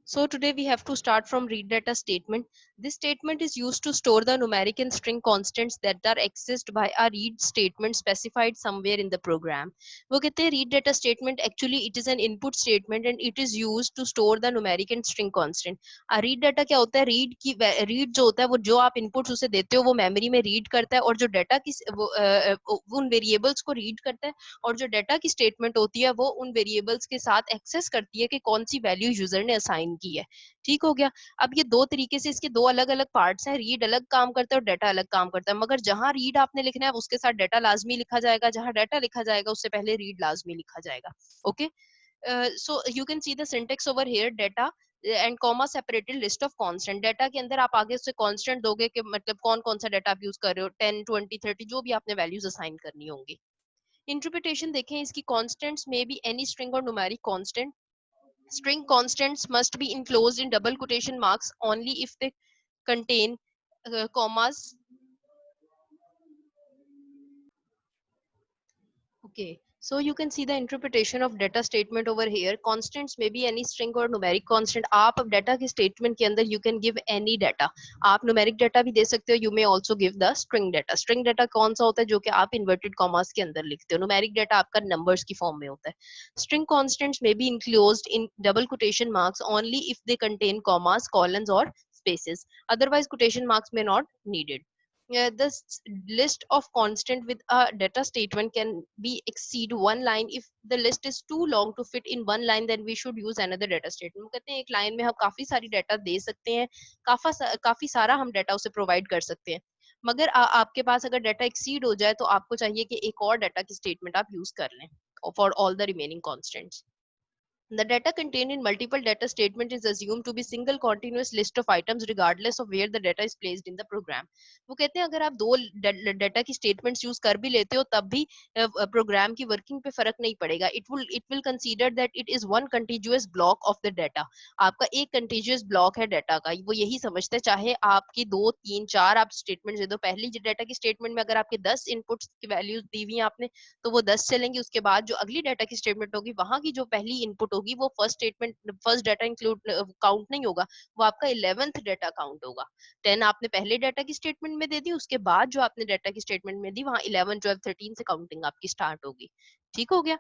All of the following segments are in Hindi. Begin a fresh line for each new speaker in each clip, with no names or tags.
So today we have to start from read data statement. This statement is used to store the numeric and string constants that are accessed by a read statement specified somewhere in the program. वो कहते हैं read data statement actually it is an input statement and it is used to store the numeric and string constant. read data क्या होता है? read जो होता है वो जो आप inputs उसे देते हो वो memory में read करता है और जो data की उन variables को read करता है और जो data की statement होती है वो उन variables के साथ access करती है कि कौन सी value user ने assign की है। ठीक हो गया। अब ये दो तरीके से इसके दो अलग अलग पार्ट्स हैं, रीड अलग काम करता है और डाटा अलग काम करता है, मगर जहां रीड आपने लिखना है उसके साथ डाटा लाजमी लिखा जाएगा, जहां डाटा लिखा जाएगा उससे पहले रीड लाजमी लिखा जाएगा। Okay, so you can see the syntax over here, data and comma separated list of constant. Data के अंदर आप आगे उससे कांस्टेंट दोगे कि मतलब कौन कौन सा डाटा आप यूज कर रहे हो, 10 20 30 जो भी आपने वैल्यूज असाइन करनी होंगी। इंटरप्रिटेशन देखें इसकी, कांस्टेंट्स में बी एनी स्ट्रिंग और numeric constant. String constants must be enclosed in double quotation marks only if they contain commas. Okay, so you can see the interpretation of data statement over here. Constants may be any string or numeric constant. आप अब data की statement के अंदर you can give any data. आप numeric data भी दे सकते हो. You may also give the string data. String data कौन सा होता है जो कि आप inverted commas के अंदर लिखते हो. Numeric data आपका numbers की form में होता है. String constants may be enclosed in double quotation marks only if they contain commas, colons or spaces. Otherwise, quotation marks may not needed. The list of constant with a data statement can be exceed one line. If the list is too long to fit in one line, then we should use another data statement. कहते हैं एक लाइन में हम काफी सारी डाटा दे सकते हैं, काफी सारा हम डाटा उसे प्रोवाइड कर सकते हैं, मगर आपके पास अगर डाटा एक्सीड हो जाए तो आपको चाहिए कि एक और डाटा की स्टेटमेंट आप यूज कर लें for all the remaining constants. The data contained in multiple data statement is assumed to be single continuous list of items regardless of where the data is placed in the program. वो कहते हैं अगर आप दो डाटा की स्टेटमेंट्स यूज कर भी लेते हो तब भी प्रोग्राम की वर्किंग पे फर्क नहीं पड़ेगा. It will consider that it is one continuous block of the data. आपका एक कंटिन्यूअस ब्लॉक है डाटा का, वो यही समझते हैं चाहे आपकी दो तीन चार आप स्टेटमेंट दे दो. पहली डाटा की स्टेटमेंट में अगर आपके 10 इनपुट्स की वैल्यूज दी हुई आपने तो वो 10 चलेंगी. उसके बाद जो अगली डाटा की स्टेटमेंट होगी वहां की जो पहली इनपुट होगी वो फर्स्ट डाटा इंक्लूड काउंट नहीं होगा, वो आपका 11th डाटा काउंट होगा. 10 आपने पहले डाटा की स्टेटमेंट में दे दी, उसके बाद जो आपने डाटा की स्टेटमेंट में दी वहां 11 12 13 से काउंटिंग आपकी स्टार्ट होगी. ठीक हो गया.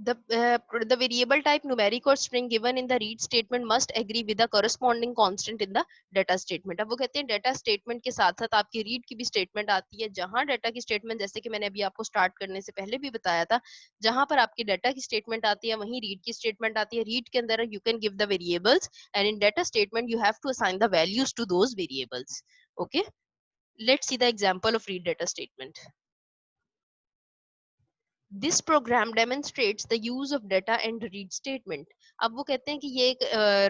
The variable type numeric or string given in the read statement must agree with the corresponding constant in the data statement. अब वो कहते हैं data statement के साथ साथ आपकी read की भी statement आती है, जहां data की statement जैसे कि मैंने अभी आपको start करने से पहले भी बताया था, जहां पर आपकी data की statement आती है वहीं read की statement आती है. read के अंदर you can give the variables and in data statement you have to assign the values to those variables. Okay, let's see the example of read data statement. This program demonstrates the use of data and read statement. अब वो कहते हैं कि ये एक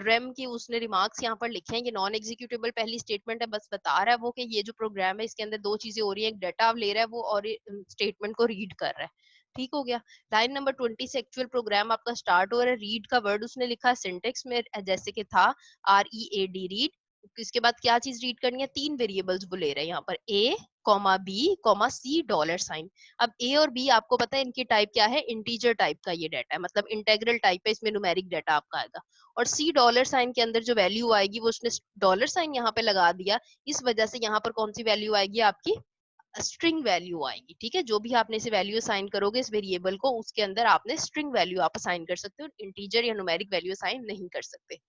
रेम की उसने रिमार्क्स यहाँ पर लिखे हैं, ये नॉन एग्जीक्यूटेबल पहली स्टेटमेंट है, बस बता रहा है वो कि ये जो प्रोग्राम है इसके अंदर दो चीजें हो रही हैं, एक डाटा ले रहा है वो और स्टेटमेंट को रीड कर रहा है. ठीक हो गया. लाइन नंबर 20 से एक्चुअल प्रोग्राम आपका स्टार्ट हो रहा है. रीड का वर्ड उसने लिखा सिंटेक्स में जैसे कि था READ रीड. इसके बाद क्या चीज रीड करनी है, तीन वेरिएबल्स वो ले रहे हैं यहाँ पर A, B, C dollar sign. अब ए और बी आपको पता है इनकी टाइप क्या है, इंटीजर टाइप का ये डाटा है, मतलब इंटेग्रल टाइप है, इसमें न्यूमेरिक डाटा आपका आएगा. और सी डॉलर साइन के अंदर जो वैल्यू आएगी वो उसने डॉलर साइन यहाँ पे लगा दिया, इस वजह से यहाँ पर कौन सी वैल्यू आएगी आपकी, स्ट्रिंग वैल्यू आएगी. ठीक है, जो भी आपने इसे वैल्यू असाइन करोगे इस वेरिएबल को उसके अंदर आपने स्ट्रिंग वैल्यू आप असाइन कर सकते हो, इंटीजर या न्यूमेरिक वैल्यू असाइन नहीं कर सकते.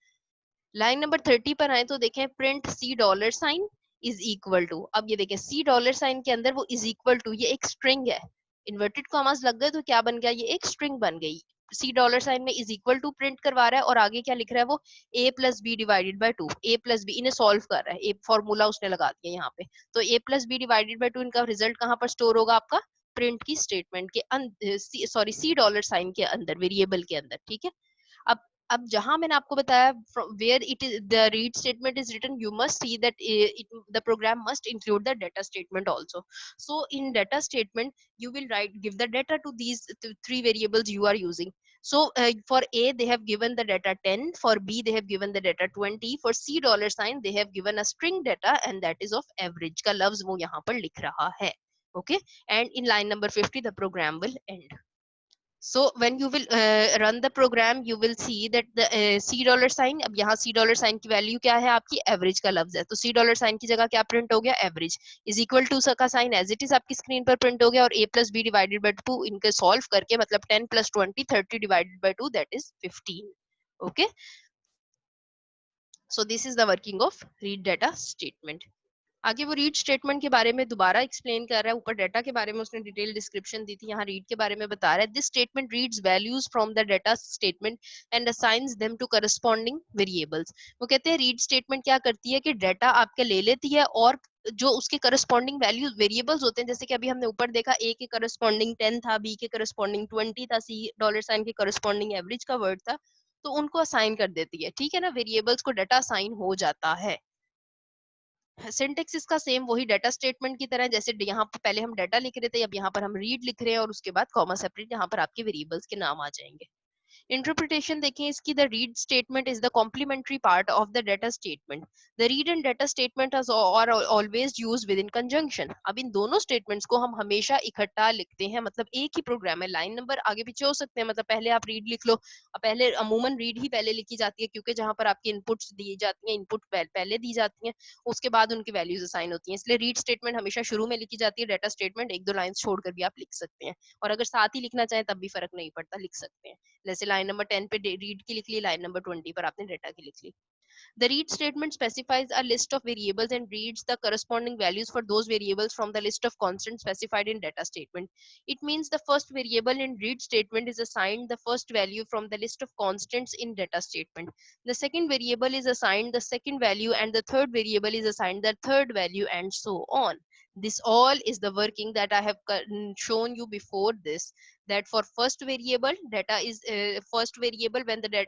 लाइन नंबर 30 पर आए तो देखें print C dollar sign is equal to. अब ये देखें सी डॉलर साइन के अंदर वो इज इक्वल टू, ये एक स्ट्रिंग है, इन्वर्टेड कॉमास लग गए तो क्या बन गया, ये एक स्ट्रिंग बन गई. सी डॉलर साइन में इज इक्वल टू प्रिंट करवा रहा है और आगे क्या लिख रहा है वो a plus B divided by 2. A plus B इन्हें सॉल्व कर रहा है, ए फॉर्मूला उसने लगा दिया यहाँ पे, तो a plus B divided by 2 इनका रिजल्ट कहाँ पर स्टोर होगा, आपका प्रिंट की स्टेटमेंट के सॉरी सी डॉलर साइन के अंदर, वेरिएबल के अंदर. ठीक है. अब जहां मैंने आपको बताया where it is the read statement is written, you must see that the program must include the data statement also. So in data statement you will write give the data to these three variables you are using. So for A they have given the data 10, for B they have given the data 20, for C dollar sign they have given a string data and that is of average का लफ्ज वो यहाँ पर लिख रहा है. Okay, and in line number 50 the program will end. So when you will run the program, you will see that the $C, अब यहाँ $C की वैल्यू क्या है, आपकी एवरेज का लफ्ज है, तो $C की जगह क्या प्रिंट हो गया, एवरेज इज इक्वल टू का साइन एज इट इज आपकी स्क्रीन पर प्रिंट हो गया, और A+B डिवाइडेड बाय 2 इनके सॉल्व करके, मतलब 10 + 20 30 divided by 2 that is 15. Okay, so this is the working of read data statement. आगे वो रीड स्टेटमेंट के बारे में दोबारा एक्सप्लेन कर रहा है, ऊपर डाटा के बारे में उसने डिटेल डिस्क्रिप्शन दी थी, यहाँ रीड के बारे में बता रहा है. This statement reads values from the data statement and assigns them to corresponding variables. वो कहते हैं रीड स्टेटमेंट क्या करती है कि डाटा आपके ले लेती है और जो उसके करस्पॉन्डिंग वैल्यूज वेरिएबल्स होते हैं, जैसे कि अभी हमने ऊपर देखा, ए के करस्पॉन्डिंग 10 था, बी के करस्पॉन्डिंग 20 था, $C के करस्पॉन्डिंग एवरेज का वर्ड था, तो उनको असाइन कर देती है. ठीक है ना, वेरिएबल्स को डाटा असाइन हो जाता है. सिंटेक्स इसका सेम वही डाटा स्टेटमेंट की तरह, जैसे यहाँ पर पहले हम डाटा लिख रहे थे, अब यहाँ पर हम रीड लिख रहे हैं, और उसके बाद कॉमा सेपरेट यहाँ पर आपके वेरिएबल्स के नाम आ जाएंगे. इंटरप्रिटेशन देखें इसकी, the read statement is the complementary part of the data statement. The read and data statement are always used with in conjunction. अब इन दोनों स्टेटमेंट्स को हम हमेशा इकट्ठा लिखते हैं, मतलब एक ही प्रोग्राम है, लाइन नंबर आगे पीछे हो सकते हैं, मतलब पहले आप रीड लिख लो, पहले अमूमन रीड ही पहले लिखी जाती है, क्योंकि जहां पर आपकी इनपुट्स दी जाती हैं, इनपुट पहले दी जाती हैं, उसके बाद उनकी वैल्यूज असाइन होती हैं, इसलिए रीड स्टेटमेंट हमेशा शुरू में लिखी जाती है, डाटा स्टेटमेंट एक दो लाइन छोड़कर भी आप लिख सकते हैं, और अगर साथ ही लिखना चाहें तब भी फर्क नहीं पड़ता, लिख सकते हैं. जैसे लाइन नंबर 10 पे रीड की लिख ली, लाइन नंबर 20 पर आपने डाटा की लिख ली. The read statement specifies a list of variables and reads the corresponding values for those variables from the list of constants specified in data statement. It means the first variable in read statement is assigned the first value from the list of constants in data statement. The second variable is assigned the second value, and the third variable is assigned the third value, and so on. This all is the working that I have shown you before this, that for first variable data is first variable, when the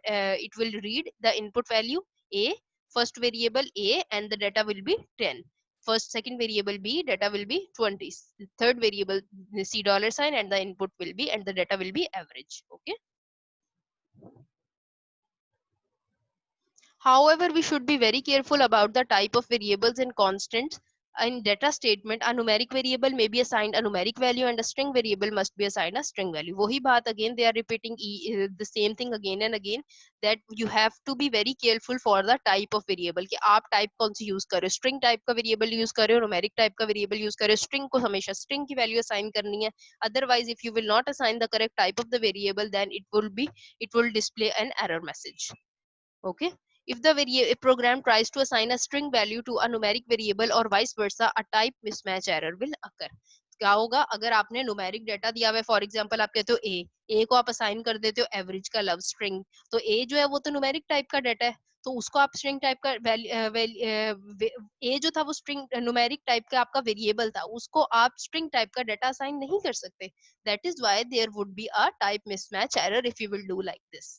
it will read the input value a, first variable a, and the data will be 10. First second variable b, data will be 20. Third variable $C, and the input will be, and the data will be average. Okay, however, we should be very careful about the type of variables and constants. In data statement, a numeric variable may be assigned a numeric value, and a string variable must be assigned a string value. वही बात, again they are repeating the same thing again and again, that you have to be very careful for the type of variable, कि आप type कौन सी use कर रहे हो, string type का variable use कर रहे हो, numeric type का variable use कर रहे हो, string को हमेशा string की value assign करनी है. Otherwise, if you will not assign the correct type of the variable, then it will display an error message. Okay, if the program tries to assign a string value to a numeric variable or vice versa, a type mismatch error will occur. क्या होगा, अगर आपने न्यूमेरिक डाटा दिया हुआ है, फॉर एग्जांपल आप कहते हो ए को आप असाइन कर देते हो एवरेज का लव स्ट्रिंग, तो ए जो है वो तो न्यूमेरिक टाइप का डाटा है, तो उसको आप स्ट्रिंग टाइप का ए जो था वो स्ट्रिंग न्यूमेरिक टाइप का आपका वेरिएबल था, उसको आप स्ट्रिंग टाइप का डाटा असाइन नहीं कर सकते. That is why there would be a type mismatch error if you will do like this.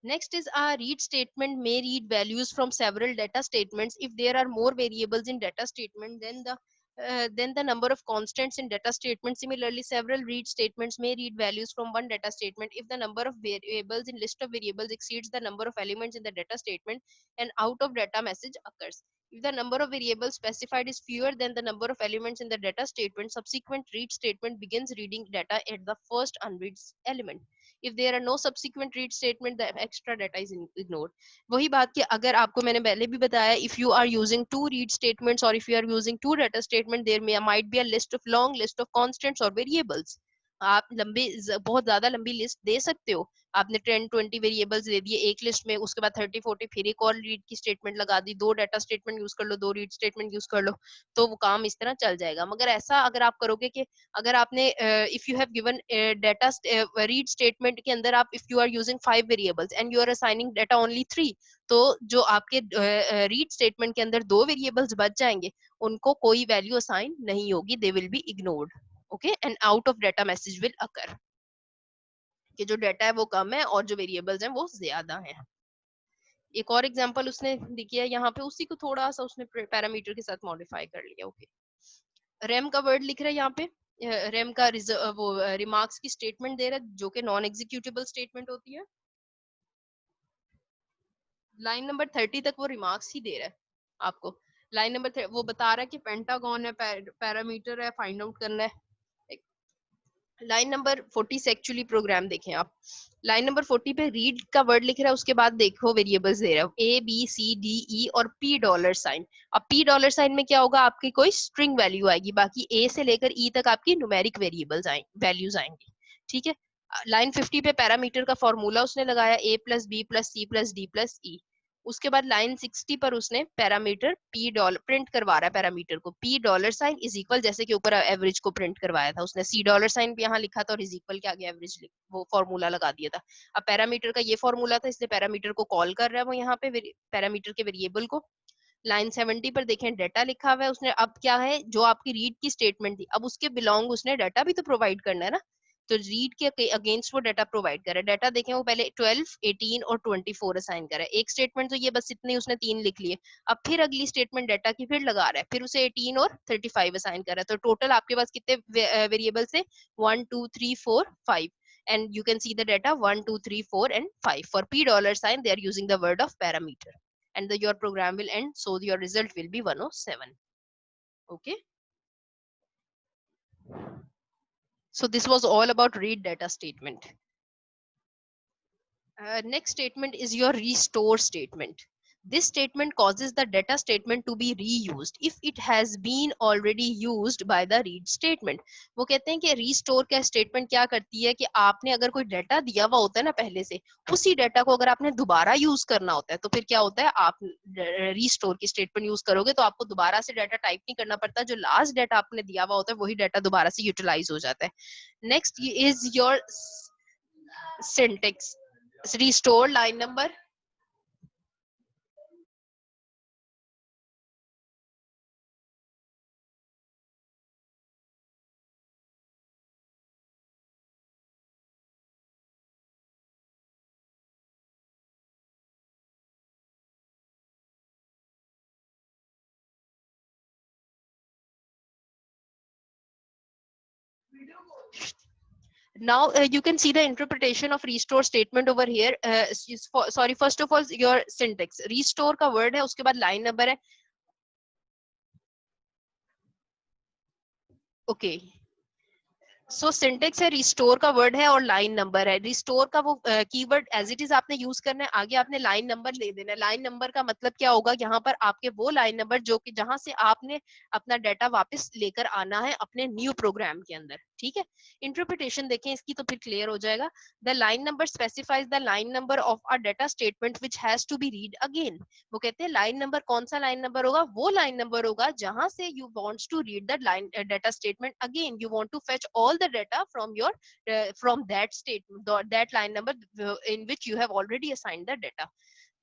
Next is a read statement may read values from several data statements. If there are more variables in data statement than the number of constants in data statement. Similarly, several read statements may read values from one data statement if the number of variables in list of variables exceeds the number of elements in the data statement, an out of data message occurs. If the number of variables specified is fewer than the number of elements in the data statement, subsequent read statement begins reading data at the first unread element. If there are no subsequent read statement, the extra data is ignored. वही बात कि अगर आपको मैंने पहले भी बताया, if you are using two read statements or if you are using two data statement, there might be a long list of constants or variables. आप बहुत ज्यादा लंबी लिस्ट दे सकते हो, आपने 10-20 वेरिएबल्स दे दिए एक लिस्ट में, उसके बाद 30-40 फिर एक और रीड की स्टेटमेंट लगा दी, दो डाटा स्टेटमेंट यूज कर लो, दो रीड स्टेटमेंट यूज कर लो, तो वो काम इस तरह चल जाएगा. मगर ऐसा अगर आप करोगे कि अगर आपने if you have given data read statement के अंदर आप if you are using 5 variables and you are assigning data only 3, तो जो आपके रीड स्टेटमेंट के अंदर दो वेरिएबल्स बच जाएंगे, उनको कोई वैल्यू असाइन नहीं होगी, they will be ignored. Okay, and out of data message will occur, कि जो डाटा है वो कम है और जो वेरिएबल्स हैं वो ज्यादा हैं. एक और एग्जांपल उसने दिया है यहाँ पे, उसी को थोड़ा सा उसने पैरामीटर के साथ मॉडिफाई कर लिया. ओके, रेम का वर्ड लिख रहा है यहाँ पे, रेम का वो रिमार्क्स की स्टेटमेंट दे रहा है, जो कि नॉन एग्जीक्यूटेबल स्टेटमेंट होती है. लाइन नंबर 30 तक वो रिमार्क्स ही दे रहा है आपको. लाइन नंबर वो बता रहा है कि पेंटागन है, पैरामीटर है, फाइंड आउट करना है. लाइन नंबर 40 से एक्चुअली प्रोग्राम देखें आप, लाइन नंबर 40 पे रीड का वर्ड लिख रहा है, उसके बाद देखो वेरिएबल्स दे रहा है A B C D E और पी डॉलर साइन। अब पी डॉलर साइन में क्या होगा, आपकी कोई स्ट्रिंग वैल्यू आएगी, बाकी ए से लेकर ई तक आपकी न्यूमेरिक वेरिएबल्स वैल्यूज आएंगी, ठीक है। लाइन 50 पे पैरामीटर का फॉर्मूला उसने लगाया A plus B plus C plus D plus E. उसके बाद लाइन 60 पर उसने पैरामीटर पी डॉलर प्रिंट करवा रहा है, पैरामीटर को P dollar sign is equal, जैसे कि ऊपर एवरेज को प्रिंट करवाया था उसने, सी डॉलर साइन भी यहाँ लिखा था और इज इक्वल के आगे एवरेज वो फॉर्मूला लगा दिया था। अब पैरामीटर का ये फॉर्मूला था, इसलिए पैरामीटर को कॉल कर रहा है वो यहाँ पे पैरामीटर के वेरिएबल को। लाइन 70 पर देखें डाटा लिखा हुआ है उसने, अब क्या है जो आपकी रीड की स्टेटमेंट थी, अब उसके बिलोंग उसने डाटा भी तो प्रोवाइड करना है ना, तो रीड के अगेंस्ट वो डाटा प्रोवाइड कर रहा है। डाटा देखें वो पहले 12, 18 और 24 असाइन कर रहा है, एक स्टेटमेंट तो ये बस इतने उसने 3 लिख लिए। अब फिर अगली स्टेटमेंट डाटा की फिर लगा रहा है, फिर उसे 18 और 35 असाइन कर रहा है, तो टोटल आपके पास कितने वेरिएबल्स है, 1 2 3 4 5, and you can see the data 1 2 3 4 and 5 for p dollar sign they are using the word of parameter, and your program will end, so your result will be 107. Okay, so this was all about read data statement. Next statement is your restore statement. This statement causes the data statement to be reused if it has been already used by the read statement. वो कहते हैं कि restore का statement क्या करती है कि आपने अगर कोई डाटा दिया हुआ होता है ना पहले से, उसी डाटा को अगर आपने दोबारा यूज करना होता है तो फिर क्या होता है, आप restore की statement यूज करोगे तो आपको दोबारा से डाटा टाइप नहीं करना पड़ता, जो लास्ट डाटा आपने दिया हुआ होता है वही डाटा दोबारा से यूटिलाइज हो जाता है। Next is your syntax. Restore line number. Now you can see the interpretation of restore statement over here. Sorry, first of all your syntax. Restore का word है, उसके बाद line number है. Okay. सो सिंटेक्स है, रिस्टोर का वर्ड है और लाइन नंबर है। रिस्टोर का वो कीवर्ड एज इट इज आपने यूज करना है, आगे आपने लाइन नंबर ले देना है। लाइन नंबर का मतलब क्या होगा, यहाँ पर आपके वो लाइन नंबर जो कि जहां से आपने अपना डाटा वापस लेकर आना है अपने न्यू प्रोग्राम के अंदर, ठीक है। इंटरप्रिटेशन देखें इसकी तो फिर क्लियर हो जाएगा। The line number specifies the line number of a data statement which has to be read again. वो कहते हैं लाइन नंबर कौन सा लाइन नंबर होगा, वो लाइन नंबर होगा जहां से you wants to read the line data statement again, you want to fetch all the data from your from that statement, that line number in which you have already assigned the data.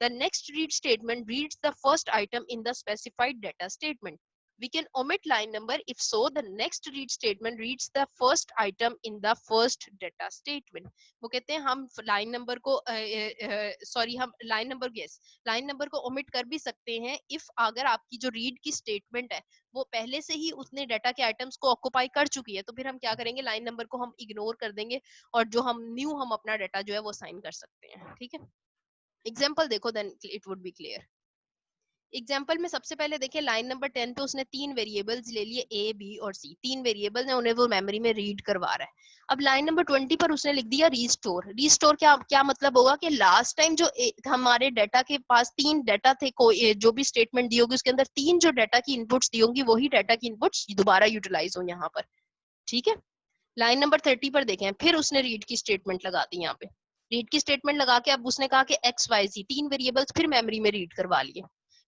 The next read statement reads the first item in the specified data statement. We can omit line number if so the next read statement reads the first item in the first data statement. वो कहते हैं हम लाइन नंबर को सॉरी हम line number yes line number को ओमिट कर भी सकते हैं इफ अगर आपकी जो रीड की स्टेटमेंट है वो पहले से ही उसने डाटा के आइटम्स को ऑक्यूपाई कर चुकी है, तो फिर हम क्या करेंगे, लाइन नंबर को हम इग्नोर कर देंगे और जो हम न्यू हम अपना डाटा जो है वो साइन कर सकते हैं, ठीक है। एग्जाम्पल देखो then it would be clear. Example में सबसे पहले देखिए लाइन नंबर 10 पे उसने 3 वेरिएबल्स ले लिए ए बी और सी, 3 वेरिएबल्स हैं, उन्हें वो मेमोरी में रीड करवा रहा है। अब लाइन नंबर 20 पर उसने लिख दिया रीस्टोर। रीस्टोर क्या क्या मतलब होगा कि लास्ट टाइम जो हमारे डाटा के पास 3 डाटा थे, कोई जो भी स्टेटमेंट दी होगी उसके अंदर 3 जो डाटा की इनपुट्स दी होंगी वही डाटा की इनपुट्स दोबारा यूटिलाइज हो यहाँ पर, ठीक है। लाइन नंबर 30 पर देखें, फिर उसने रीड की स्टेटमेंट लगा दी यहाँ पे। रीड की स्टेटमेंट लगा के अब उसने कहा कि एक्स वाई सी 3 वेरिएबल्स फिर मेमोरी में रीड करवा लिए।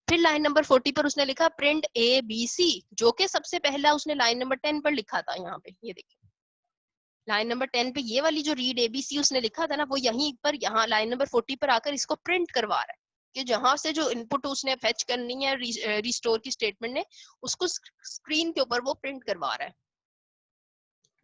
फिर लाइन नंबर 40 पर उसने लिखा प्रिंट ए बी सी, जो कि सबसे पहला उसने लाइन नंबर 10 पर लिखा था। यहाँ पे ये देखिए लाइन नंबर 10 पे ये वाली जो रीड एबीसी उसने लिखा था ना, वो यहीं पर यहाँ लाइन नंबर 40 पर आकर इसको प्रिंट करवा रहा है कि जहां से जो इनपुट उसने फेच करनी है रिस्टोर की स्टेटमेंट ने, उसको स्क्रीन के ऊपर वो प्रिंट करवा रहा है।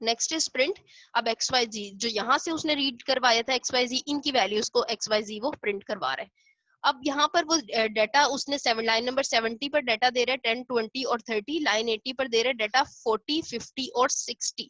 Next is print. अब एक्स वाई जी जो यहाँ से उसने रीड करवाया था एक्स वाई जी, इनकी वैल्यूज को एक्स वाई जी वो प्रिंट करवा रहा है। अब यहाँ पर वो डाटा उसने लाइन नंबर 70 पर डाटा दे रहा है 10 20 और 30, लाइन 80 पर दे रहा है डाटा 40 50 और 60।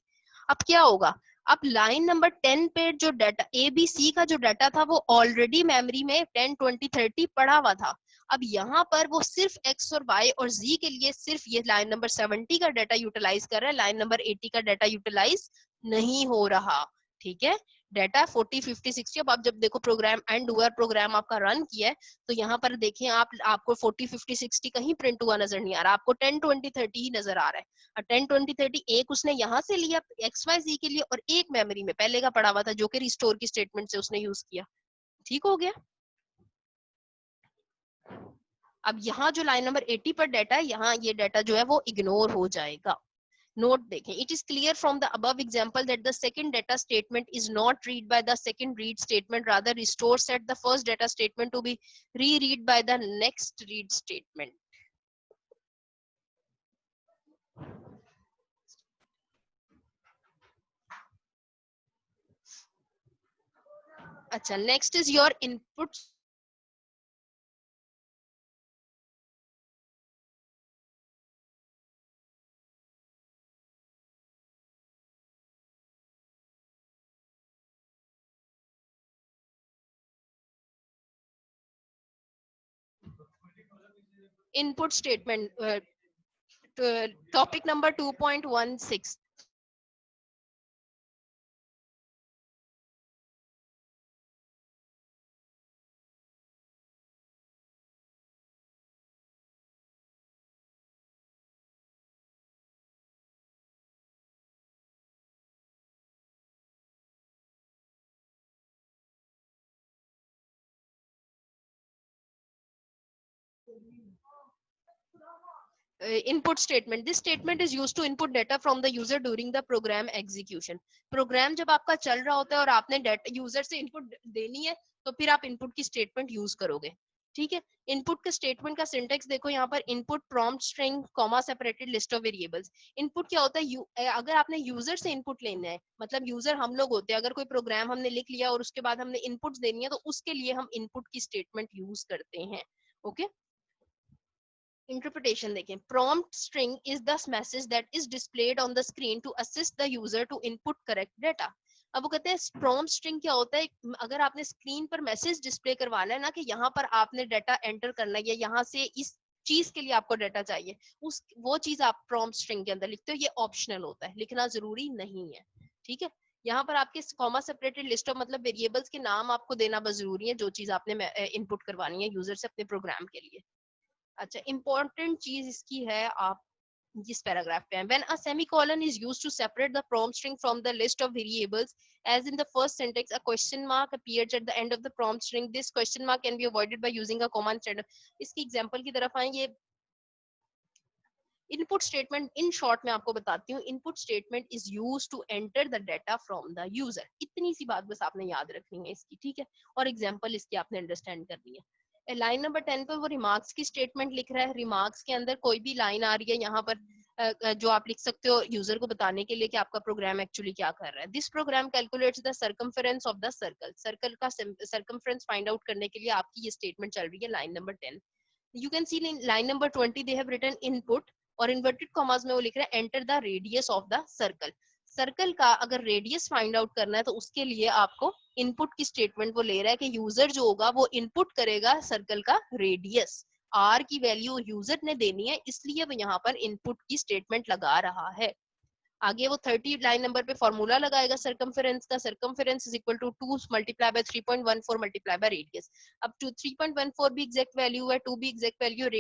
अब क्या होगा, अब लाइन नंबर 10 पे जो डाटा ए बी सी का जो डाटा था वो ऑलरेडी मेमोरी में 10 20 30 पड़ा हुआ था। अब यहाँ पर वो सिर्फ एक्स और वाई और जी के लिए सिर्फ ये लाइन नंबर 70 का डाटा यूटिलाइज कर रहा है, लाइन नंबर 80 का डाटा यूटिलाइज नहीं हो रहा, ठीक है। डेटा 40 50 60, अब आप जब देखो प्रोग्राम एंड हुआ, प्रोग्राम आपका रन किया है, तो यहाँ पर देखें आप, आपको 40 50 60 कहीं प्रिंट हुआ नजर नहीं आ रहा, आपको 10 20 30 ही नजर आ रहा है। और 10 20 30 एक उसने यहाँ से लिया XYZ के लिए, और एक मेमोरी में पहले का पड़ा हुआ था जो कि रिस्टोर की स्टेटमेंट से उसने यूज किया। ठीक हो गया। अब यहाँ जो लाइन नंबर 80 पर डाटा है, यहाँ ये डाटा जो है वो इग्नोर हो जाएगा। नोट देखें, it is clear from the above example that the second data statement is not read by the second read statement, rather restores at the first data statement to be reread by the next read statement. अच्छा, next is your input statement, topic number 2.16. Input statement, this statement is used to input data from the user during the program execution. Program जब आपका चल रहा होता है और आपने डेटा यूजर से इनपुट देनी है, तो फिर आप इनपुट की स्टेटमेंट यूज करोगे। ठीक है। इनपुट का स्टेटमेंट का सिंटेक्स देखो यहाँ पर, input prompt string comma separated list of variables. Input क्या होता है, अगर आपने यूजर से इनपुट लेना है, मतलब यूजर हम लोग होते हैं, अगर कोई प्रोग्राम हमने लिख लिया और उसके बाद हमने इनपुट देनी है, तो उसके लिए हम इनपुट की स्टेटमेंट यूज करते हैं। ओके। Interpretation देखें, prompt string is the message that is displayed on the screen to assist the user to input correct data. अब वो कहते हैं prompt string क्या होता है, अगर आपने स्क्रीन पर मैसेज डिस्प्ले करवाना है ना कि यहाँ पर आपने डाटा एंटर करना है या यहाँ से इस चीज के लिए आपको डाटा चाहिए, उस वो चीज आप prompt string के अंदर लिखते हो, ये ऑप्शनल होता है, लिखना जरूरी नहीं है। ठीक है। यहाँ पर आपके कॉमा सेपरेटेड लिस्ट ऑफ मतलब वेरिएबल्स के नाम आपको देना बस जरूरी है, जो चीज आपने इनपुट करवानी है यूजर से अपने प्रोग्राम के लिए। अच्छा, इंपॉर्टेंट चीज इसकी है, आप जिस पैराग्राफ पे हैं, when a semicolon is used to separate the prompt string from the list of variables, as in the first syntax, a question mark appears at the end of the prompt string. This question mark can be avoided by using a comma instead. इसकी एग्जांपल की तरफ आएंगे। इनपुट स्टेटमेंट इन शॉर्ट में आपको बताती हूँ, input statement is used to enter the data from the user. इतनी सी बात बस आपने याद रखनी है इसकी। ठीक है। और एग्जांपल इसकी आपने अंडरस्टैंड करनी है। लाइन नंबर 10 पर वो रिमार्क्स की स्टेटमेंट लिख रहा है। रिमार्क्स के अंदर कोई भी लाइन आ रही है यहाँ पर, जो आप लिख सकते हो यूजर को बताने के लिए कि आपका प्रोग्राम एक्चुअली क्या कर रहा है। This program calculates the circumference of the circle. Circle का सर्कमफेरेंस फाइंड आउट करने के लिए आपकी ये स्टेटमेंट चल रही है line number 10। You can see in line number 20 they have written input, और इन्वर्टेड कॉमास में वो लिख रहे हैं enter the radius of the circle. Circle का अगर रेडियस फाइंड आउट करना है, तो उसके लिए आपको इनपुट की स्टेटमेंट वो ले रहा है कि यूजर जो होगा वो इनपुट करेगा सर्कल का रेडियस। आर की वैल्यू यूजर ने देनी है, इसलिए वो यहाँ पर इनपुट की स्टेटमेंट लगा रहा है। आगे वो 30 लाइन नंबर पे फॉर्मूला लगाएगा सर्कमफेरेंस का। Circumference is equal to 2 multiply by 3.14 multiply by radius. अब 3.14 भी एग्जैक्ट वैल्यू है, 2 भी एग्जैक्ट वैल्यू है।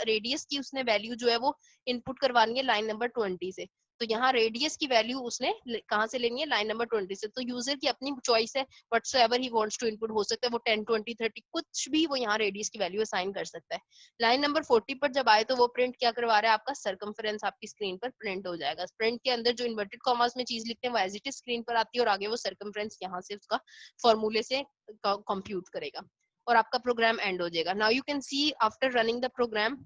रेडियस की उसने वैल्यू जो है वो इनपुट करवानी है लाइन नंबर 20 से। तो यहाँ रेडियस की वैल्यू उसने कहाँ से लेनी है, लाइन नंबर 20 से। तो यूजर की अपनी चॉइस है, whatsoever he wants to input हो सकता है, वो 10 20 30 कुछ भी वो यहाँ रेडियस की वैल्यू असाइन कर सकता है। लाइन नंबर 40 पर जब आए, तो वो प्रिंट क्या करवा रहा है, आपका सर्कमफेरेंस आपकी स्क्रीन पर प्रिंट हो जाएगा। प्रिंट के अंदर जो इन्वर्टेड कॉमास में चीज लिखते हैं वो एज इट इज स्क्रीन पर आती है, और आगे वो सर्कमफेरेंस यहाँ से उसका फॉर्मूले से कंप्यूट करेगा, और आपका प्रोग्राम एंड हो जाएगा। Now you can see after running the program,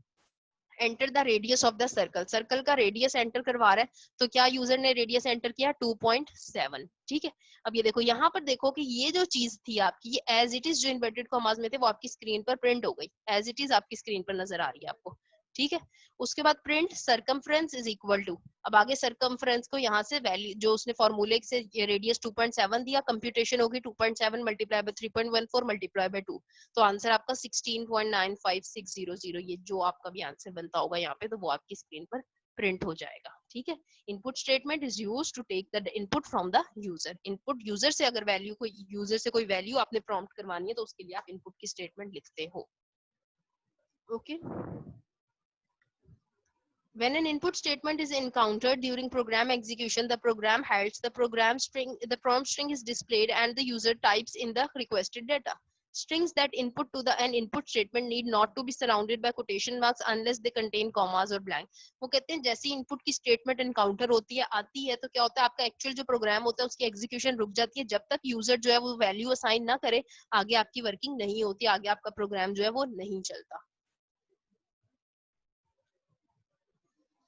enter the radius of the circle. Circle का रेडियस एंटर करवा रहा है, तो क्या यूजर ने रेडियस एंटर किया, 2.7। ठीक है। अब ये देखो, यहाँ पर देखो कि ये जो चीज थी आपकी, ये एज इट इज जो इन्वर्टेड कॉमास में थे वो आपकी स्क्रीन पर प्रिंट हो गई, एज इट इज आपकी स्क्रीन पर नजर आ रही है आपको। ठीक है। उसके बाद print circumference is equal to, अब आगे सर्कमफ्रेंस को यहाँ से वैल्यू जो उसने फॉर्मूले से रेडियस 2.7 दिया, कंप्यूटेशन होगी 2.7 मल्टीप्लाई बाय 3.14 मल्टीप्लाई बाय 2, तो आंसर आपका 16.95600, ये जो आपका भी आंसर बनता होगा यहाँ पे, तो वो आपकी स्क्रीन पर प्रिंट हो जाएगा। ठीक है, input statement is use to take the input from the user. Input user से अगर वैल्यू को यूजर से कोई वैल्यू आपने प्रॉम्प्ट करवानी है तो उसके लिए आप इनपुट की स्टेटमेंट लिखते हो। Okay When an input statement is encountered during program execution, the program halts, the prompt string is displayed, and the user types in the requested data. Strings that input to an input statement need not to be surrounded by quotation marks unless they contain commas or blank. वो कहते हैं जैसे इनपुट की स्टेटमेंट एनकाउंटर होती है आती है तो क्या होता है आपका एक्चुअल जो प्रोग्राम होता है उसकी एग्जीक्यूशन रुक जाती है जब तक यूजर जो है वो वैल्यू असाइन ना करे, आगे आपकी वर्किंग नहीं होती, आगे आपका प्रोग्राम जो है वो नहीं चलता।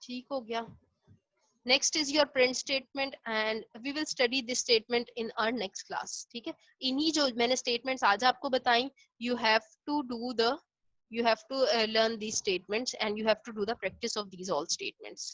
ठीक हो गया। Next is your print statement and we will study this statement in our next class. ठीक है, इन्हीं जो मैंने स्टेटमेंट्स आज आपको बताई, you have to do the you have to learn these statements and you have to do the practice of these all statements.